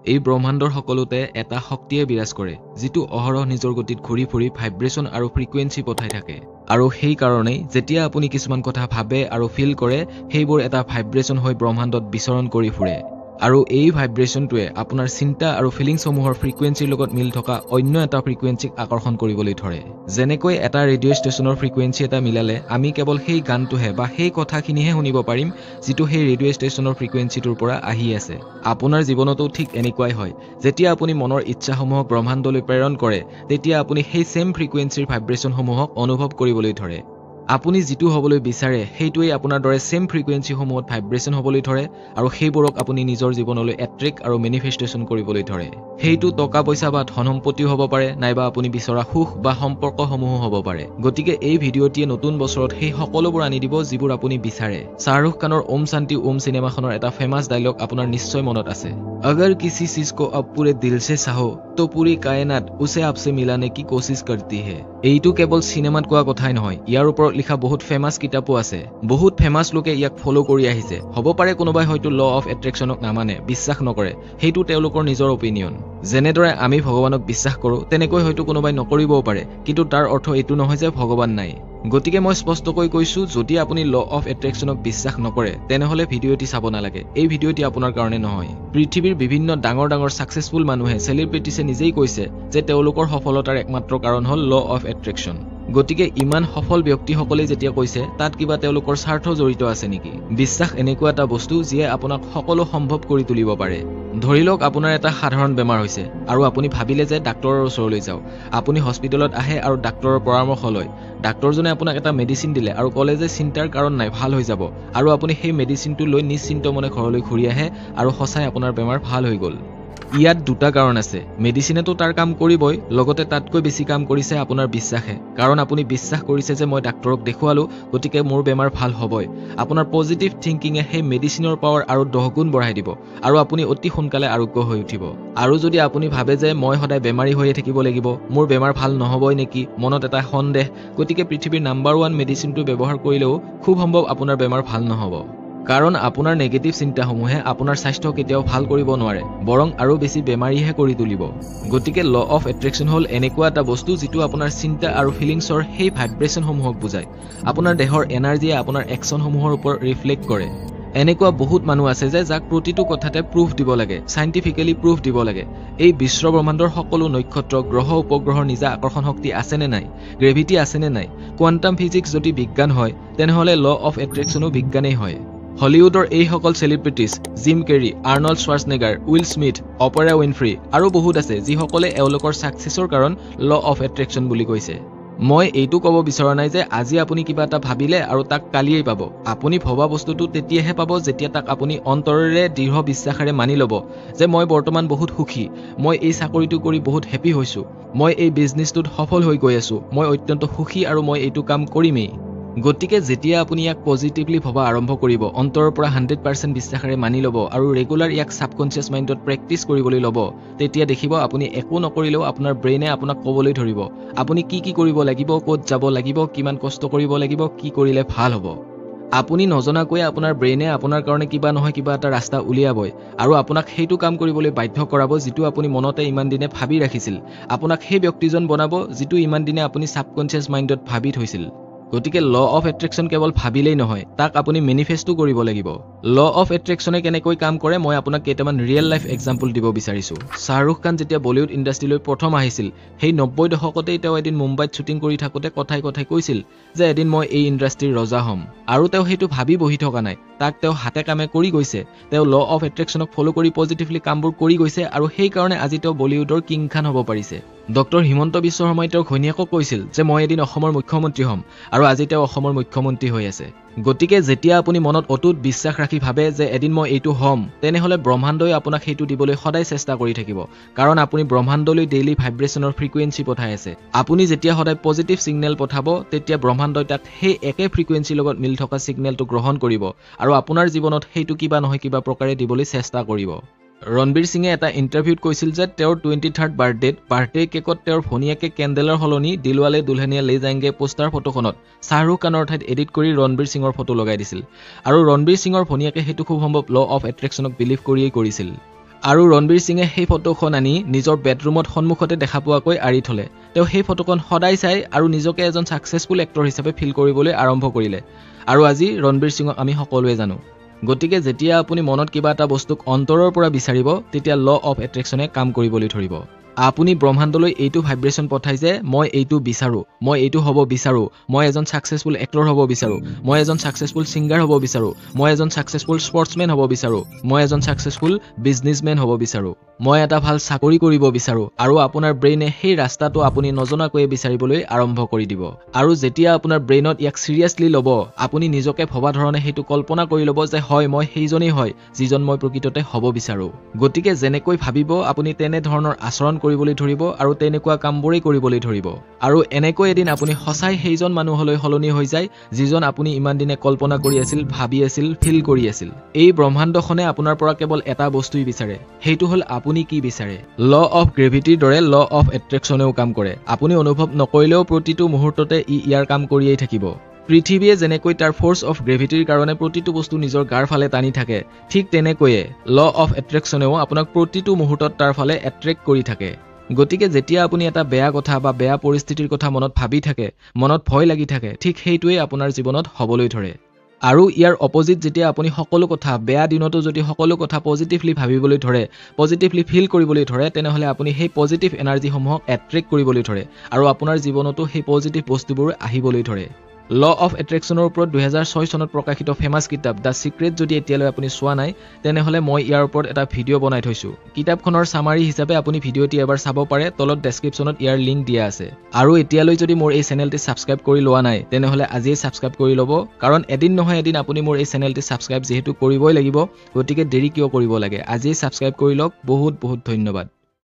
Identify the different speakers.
Speaker 1: এই ব্ৰহ্মাণ্ডৰ সকলোতে এটা শক্তিয়ে বিৰাজ কৰে যিটো অহৰহ নিজৰ গতিত ঘূৰি ফুৰি ভাইব্ৰেচন আৰু ফ্ৰিকুৱেন্সি পঠাই থাকে আৰু সেই কাৰণেই যেতিয়া আপুনি কিছুমান কথা ভাবে আৰু ফিল কৰে সেইবোৰ এটা ভাইব্ৰেচন হৈ ব্ৰহ্মাণ্ডত বিচৰণ কৰি ফুৰে আৰু এই ভাইব্ৰেচনটোৱে আপোনাৰ চিন্তা আৰু ফিলিংছসমূহৰ ফ্ৰিকুৱেন্সিৰ লগত মিল থকা অন্য এটা ফ্ৰিকুৱেন্সিক আকৰ্ষণ কৰিবলৈ ধৰে যেনেকৈ এটা ৰেডিঅ' ষ্টেচনৰ ফ্ৰিকুৱেন্সি এটা মিলালে আমি কেৱল সেই গানটোহে বা সেই কথাখিনিহে শুনিব পাৰিম যিটো সেই ৰেডিঅ' ষ্টেচনৰ ফ্ৰিকুৱেন্সিটোৰ পৰা আহি আছে আপোনাৰ জীৱনতো ঠিক এনেকুৱাই হয় যেতিয়া আপুনি মনৰ ইচ্ছাসমূহক ব্ৰহ্মাণ্ডলৈ প্ৰেৰণ কৰে তেতিয়া আপুনি সেই সেম ফ্ৰিকুৱেন্সিৰ ভাইব্ৰেচনসমূহক অনুভৱ কৰিবলৈ ধৰে আপুনি যিটো হ'বলৈ বিচাৰে সেইটোৱে আপোনাৰ দৰে সেম ফ্ৰিকুৱেন্সিসমূহত ভাইব্ৰেচন হ'বলৈ ধৰে আৰু সেইবোৰক আপুনি নিজৰ জীৱনলৈ এট্ৰেক্ট আৰু মেনিফেষ্টেশ্যন কৰিবলৈ ধৰে সেইটো টকা পইচা বা ধন সম্পত্তিও হ'ব পাৰে নাইবা আপুনি বিচৰা সুখ বা সম্পৰ্কসমূহো হ'ব পাৰে গতিকে এই ভিডিঅ'টিয়ে নতুন বছৰত সেই সকলোবোৰ আনি দিব যিবোৰ আপুনি বিচাৰে শাহৰুখ খানৰ ওম শান্তি ওম চিনেমাখনৰ এটা ফেমাছ ডায়লগ আপোনাৰ নিশ্চয় মনত আছে अगर किसी चीज को अब पूरे दिल से चाहो तो पूरी कायनात उसे आपसे मिलाने की कोशिश करती है এইটো কেৱল সিনেমাত কোৱা কথাই নহয় ইয়াৰ ওপৰত লিখা বহুত ফেমাছ কিতাপো আছে বহুত ফেমাছ লোকে ইয়াক ফলো কৰি আহিছে হ'ব পাৰে কোনোবাই হয়তো ল অফ এট্ৰেকচনক নামানে বিশ্বাস নকৰে সেইটো তেওঁলোকৰ নিজৰ অপিনিয়ন যেনেদৰে আমি ভগৱানক বিশ্বাস কৰো তেনেকৈ হয়তো কোনোবাই নকৰিবও পাৰে কিন্তু তাৰ অৰ্থ এইটো নহয় যে ভগৱান নাই গতিকে মই স্পষ্টকৈ কৈছো যদি আপুনি ল অফ এট্ৰেকচনক বিশ্বাস নকৰে তেনেহলে ভিডিঅ'টি চাব নালাগে এই ভিডিঅ'টি আপোনাৰ কাৰণে নহয় পৃথিৱীৰ বিভিন্ন ডাঙৰ ডাঙৰ সাকসেসফুল মানুহে সেলিব্ৰিটিছে নিজেই কৈছে যে তেওঁলোকৰ সফলতাৰ একমাত্ৰ কাৰণ হ'ল ল অফ এট্ৰেকচন গতিকে ইমান সফল ব্যক্তিসকলে যেতিয়া কৈছে তাত কিবা তেওঁলোকৰ স্বাৰ্থ জড়িত আছে নেকি বিশ্বাস এনেকুৱা এটা বস্তু যিয়ে আপোনাক সকলো সম্ভৱ কৰি তুলিব পাৰে ধৰি লওক আপোনাৰ এটা সাধাৰণ বেমাৰ হৈছে আৰু আপুনি ভাবিলে যে ডাক্তৰৰ ওচৰলৈ যাও আপুনি হস্পিটেলত আহে আৰু ডাক্তৰৰ পৰামৰ্শ লয় ডাক্তৰজনে আপোনাক এটা মেডিচিন দিলে আৰু ক'লে যে চিন্তাৰ কাৰণ নাই ভাল হৈ যাব আৰু আপুনি সেই মেডিচিনটো লৈ নিশ্চিন্ত মনে ঘৰলৈ ঘূৰি আহে আৰু সঁচাই আপোনাৰ বেমাৰ ভাল হৈ গ'ল ইয়াত দুটা কাৰণ আছে মেডিচিনেটো তাৰ কাম কৰিবই লগতে তাতকৈ বেছি কাম কৰিছে আপোনাৰ বিশ্বাসে কাৰণ আপুনি বিশ্বাস কৰিছে যে মই ডাক্তৰক দেখুৱালো গতিকে মোৰ বেমাৰ ভাল হ'বই আপোনাৰ পজিটিভ থিংকিংয়ে সেই মেডিচিনৰ পাৱাৰ আৰু 10 গুণ বঢ়াই দিব আৰু আপুনি অতি সোনকালে আৰোগ্য হৈ উঠিব আৰু যদি আপুনি ভাবে যে মই সদায় বেমাৰী হৈয়ে থাকিব লাগিব মোৰ বেমাৰ ভাল নহবই নেকি মনত এটা সন্দেহ গতিকে পৃথিৱীৰ নাম্বাৰ 1 মেডিচিনটো ব্যৱহাৰ কৰিলেও খুব সম্ভৱ আপোনাৰ বেমাৰ ভাল নহব কাৰণ আপোনাৰ নেগেটিভ চিন্তাসমূহে আপোনাৰ স্বাস্থ্য কেতিয়াও ভাল কৰিব নোৱাৰে বৰং আৰু বেছি বেমাৰীহে কৰি তুলিব গতিকে ল অফ এট্ৰেকচন হ'ল এনেকুৱা এটা বস্তু যিটো আপোনাৰ চিন্তা আৰু ফিলিংছৰ সেই ভাইব্ৰেচনসমূহক বুজায় আপোনাৰ দেহৰ এনাৰ্জিয়ে আপোনাৰ একচনসমূহৰ ওপৰত ৰিফ্লেক্ট কৰে এনেকুৱা বহুত মানুহ আছে যে যাক প্ৰতিটো কথাতে প্ৰুফ দিব লাগে সাইন্টিফিক্যালি প্ৰুফ দিব লাগে এই বিশ্ব ব্ৰহ্মাণ্ডৰ সকলো নক্ষত্ৰ গ্ৰহ উপগ্ৰহৰ নিজা আকৰ্ষণ শক্তি আছে নে নাই গ্ৰেভিটি আছে নে নাই কোৱান্টাম ফিজিক্স যদি বিজ্ঞান হয় তেনেহলে ল অফ এট্ৰেকচনো বিজ্ঞানেই হয় হলিউডৰ এই সকল celebrities Jim Carrey Arnold Schwarzenegger Will Smith Oprah Winfrey আৰু বহুত আছে যিসকলে এওঁলোকৰ সাকসেছৰ কাৰণ ল অফ এট্ৰেকচন বুলি কৈছে মই এইটো ক'ব বিচৰা নাই যে আজি আপুনি কিবা এটা ভাবিলে আৰু তাক কালিয়েই পাব আপুনি ভবা বস্তুটো তেতিয়াহে পাব যেতিয়া তাক আপুনি অন্তৰেৰে দৃঢ় বিশ্বাসেৰে মানি ল'ব যে মই বৰ্তমান বহুত সুখী মই এই চাকৰিটো কৰি বহুত হেপী হৈছো মই এই বিজনেছটোত সফল হৈ গৈ আছো মই অত্যন্ত সুখী আৰু মই এইটো কাম কৰিমেই গতিকে যেতিয়া আপুনি ইয়াক পজিটিভলি ভবা আৰম্ভ কৰিব অন্তৰৰ পৰা 100% বিশ্বাসেৰে মানি ল'ব আৰু ৰেগুলাৰ ইয়াক সাবকনসিয়াস মাইণ্ডত প্ৰেক্টিস কৰিবলৈ ল'ব তেতিয়া দেখিব আপুনি একো নকৰিলেও আপোনাৰ ব্ৰেইনে আপোনাক ক'বলৈ ধৰিব আপুনি কি কৰিব লাগিব ক'ত যাব লাগিব কিমান কষ্ট কৰিব লাগিব কি কৰিলে ভাল হ'ব আপুনি নজনাকৈ আপোনাৰ ব্ৰেইনে আপোনাৰ কাৰণে কিবা নহয় কিবা এটা ৰাস্তা উলিয়াবই আৰু আপোনাক সেইটো কাম কৰিবলৈ বাধ্য কৰাব যিটো আপুনি মনতে ইমান দিনে ভাবি ৰাখিছিল আপোনাক সেই ব্যক্তিজন বনাব যিটো ইমান দিনে আপুনি সাবকনসিয়াস মাইণ্ডত ভাবি থৈছিল গতিকে ল অফ এট্ৰেকচন কেৱল ভাবিলেই নহয় তাক আপুনি মেনিফেষ্টো কৰিব লাগিব ল অফ এট্ৰেকচনে কেনেকৈ কাম কৰে মই আপোনাক কেইটামান ৰিয়েল লাইফ এক্সাম্পল দিব বিচাৰিছো শাহৰুখ খান যেতিয়া বলিউড ইণ্ডাষ্ট্ৰীলৈ প্ৰথম আহিছিল সেই 90 দশকতেই তেওঁ এদিন মুম্বাইত শুটিং কৰি থাকোতে কথাই কৈছিল যে এদিন মই এই ইণ্ডাষ্ট্ৰীৰ ৰজা হ'ম আৰু তেওঁ সেইটো ভাবি বহি থকা নাই তাক তেওঁ হাতে কামে কৰি গৈছে তেওঁ ল অফ এট্ৰেকচনক ফলো কৰি পজিটিভলি কামবোৰ কৰি গৈছে আৰু সেই কাৰণে আজি তেওঁ বলিউডৰ কিং খান হ'ব পাৰিছে ডক্টৰ হিমন্ত বিশ্ব শৰ্মাই তেওঁৰ ঘৈণীয়েকক কৈছিল যে মই এদিন অসমৰ মুখ্যমন্ত্ৰী হ'ম আৰু আজি তেওঁ অসমৰ মুখ্যমন্ত্ৰী হৈ আছে গতিকে যেতিয়া আপুনি মনত অটুট বিশ্বাস ৰাখি ভাবে যে এদিন মই এইটো হ'ম তেনেহলে ব্ৰহ্মাণ্ডই আপোনাক সেইটো দিবলৈ সদায় চেষ্টা কৰি থাকিব কাৰণ আপুনি ব্ৰহ্মাণ্ডলৈ ডেইলি ভাইব্ৰেচনৰ ফ্ৰিকুৱেন্সি পঠাই আছে আপুনি যেতিয়া সদায় পজিটিভ সিগনেল পঠাব তেতিয়া ব্ৰহ্মাণ্ডই তাক সেই একে ফ্ৰিকুৱেন্সিৰ লগত মিল থকা সিগনেলটো গ্ৰহণ কৰিব আৰু আপোনাৰ জীৱনত সেইটো কিবা নহয় কিবা প্ৰকাৰে দিবলৈ চেষ্টা কৰিব ৰণবীৰ সিঙে এটা ইন্টাৰভিউত কৈছিল যে তেওঁৰ 23rd বাৰ্থডে কেকত তেওঁৰ ভনিয়াকে কেন্ডেলৰ হলনি দিলৱালে দুলহনিয়া লে যায়েংগে পোষ্টাৰ ফটোখনত শাহৰুখ খানৰ ঠাইত এডিট কৰি ৰণবীৰ সিঙৰ ফটো লগাই দিছিল আৰু ৰণবীৰ সিঙৰ ভনিয়াকে হেতু খুব সম্ভৱ ল অফ এট্ৰেকচনক বিলিভ কৰিয়েই কৰিছিল আৰু ৰণবীৰ সিঙে সেই ফটোখন আনি নিজৰ বেডৰুমত সন্মুখতে দেখা পোৱাকৈ আৰি থলে তেওঁ সেই ফটোখন সদায় চাই আৰু নিজকে এজন সাকসেসফুল এক্টৰ হিচাপে ফিল কৰিবলৈ আৰম্ভ কৰিলে আৰু আজি ৰণবীৰ সিঙক আমি সকলোৱে জানো গতিকে যেতিয়া আপুনি মনত কিবা এটা বস্তুক অন্তৰৰ পৰা বিচাৰিব তেতিয়া ল অফ এট্ৰেকচনে কাম কৰিবলৈ ধৰিব আপুনি ব্ৰহ্মাণ্ডলৈ এইটো ভাইব্ৰেচন পঠাই যে মই এইটো বিচাৰো মই এইটো হ'ব বিচাৰো মই এজন সাকসেসফুল এক্টৰ হ'ব বিচাৰো মই এজন সাকসেসফুল সিঙ্গাৰ হ'ব বিচাৰো মই এজন সাকসেসফুল স্পৰ্টছমেন হ'ব বিচাৰো মই এজন সাকসেসফুল বিজনেছমেন হ'ব বিচাৰো মই এটা ভাল চাকৰি কৰিব বিচাৰো আৰু আপোনাৰ ব্ৰেইনে সেই ৰাস্তাটো আপুনি নজনাকৈ বিচাৰিবলৈ আৰম্ভ কৰি দিব আৰু যেতিয়া আপোনাৰ ব্ৰেইনত ইয়াক সিৰিয়াসলি ল'ব আপুনি নিজকে ভবা ধৰণে হেতু কল্পনা কৰি ল'ব যে হয় মই সেইজনেই হয় যিজন মই প্ৰকৃততে হ'ব বিচাৰো গতিকে যেনেকৈ ভাবিব আপুনি তেনে ধৰণৰ আচৰণ কৰিবলৈ ধৰিব আৰু তেনেকুৱা কামবোৰে কৰিবলৈ ধৰিব আৰু এনেকৈ এদিন আপুনি সঁচাই সেইজন মানুহলৈ সলনি হৈ যায় যিজন আপুনি ইমান দিনে কল্পনা কৰি আছিল ভাবি আছিল ফিল কৰি আছিল এই ব্ৰহ্মাণ্ডখনে আপোনাৰ পৰা কেৱল এটা বস্তুই বিচাৰে সেইটো হ'ল আপুনি কি বিচাৰে ল অফ গ্ৰেভিটিৰ দৰে ল অফ এট্ৰেকচনেও কাম কৰে আপুনি অনুভৱ নকৰিলেও প্ৰতিটো মুহূৰ্ততে ইয়াৰ কাম কৰিয়েই থাকিব পৃথিৱীয়ে যেনেকৈ তাৰ ফোৰ্স অফ গ্ৰেভিটিৰ কাৰণে প্ৰতিটো বস্তু নিজৰ গাৰ ফালে টানি থাকে ঠিক তেনেকৈয়ে ল অফ এট্ৰেকচনেও আপোনাক প্ৰতিটো মুহূৰ্তত তাৰ ফালে এট্ৰেক্ট কৰি থাকে গতিকে যেতিয়া আপুনি এটা বেয়া কথা বা বেয়া পৰিস্থিতিৰ কথা মনত ভাবি থাকে মনত ভয় লাগি থাকে ঠিক সেইটোৱে আপোনাৰ জীৱনত হ'বলৈ ধৰে আৰু ইয়াৰ অপোজিট যেতিয়া আপুনি সকলো কথা বেয়া দিনতো যদি সকলো কথা পজিটিভলি ভাবিবলৈ ধৰে পজিটিভলি ফিল কৰিবলৈ ধৰে তেনেহলে আপুনি সেই পজিটিভ এনাৰ্জিসমূহক এট্ৰেক্ট কৰিবলৈ ধৰে আৰু আপোনাৰ জীৱনতো সেই পজিটিভ বস্তুবোৰ আহিবলৈ ধৰে ল অফ এট্ৰেকচনৰ ওপৰত 2006 চনত প্ৰকাশিত ফেমাস কিতাপ দা সিক্ৰেট যদি এতিয়ালৈ আপুনি চোৱা নাই তেনেহলে মই ইয়াৰ ওপৰত এটা ভিডিও বনাই থৈছো কিতাপখনৰ সামাৰি হিচাপে আপুনি ভিডিওটি এবাৰ চাব পাৰে তলত ডেসক্ৰিপচনত ইয়াৰ লিংক দিয়া আছে আৰু এতিয়ালৈ যদি মোৰ এই চেনেলটি সাবস্ক্ৰাইব কৰি লোৱা নাই তেনেহলে আজিয়ে সাবস্ক্ৰাইব কৰি ল'ব কাৰণ এদিন নহয় এদিন আপুনি মোৰ এই চেনেলটি সাবস্ক্ৰাইব যেহেতু কৰিবই লাগিব গতিকে দেৰি কিয় কৰিব লাগে আজিয়ে সাবস্ক্ৰাইব কৰি লওক বহুত বহুত ধন্যবাদ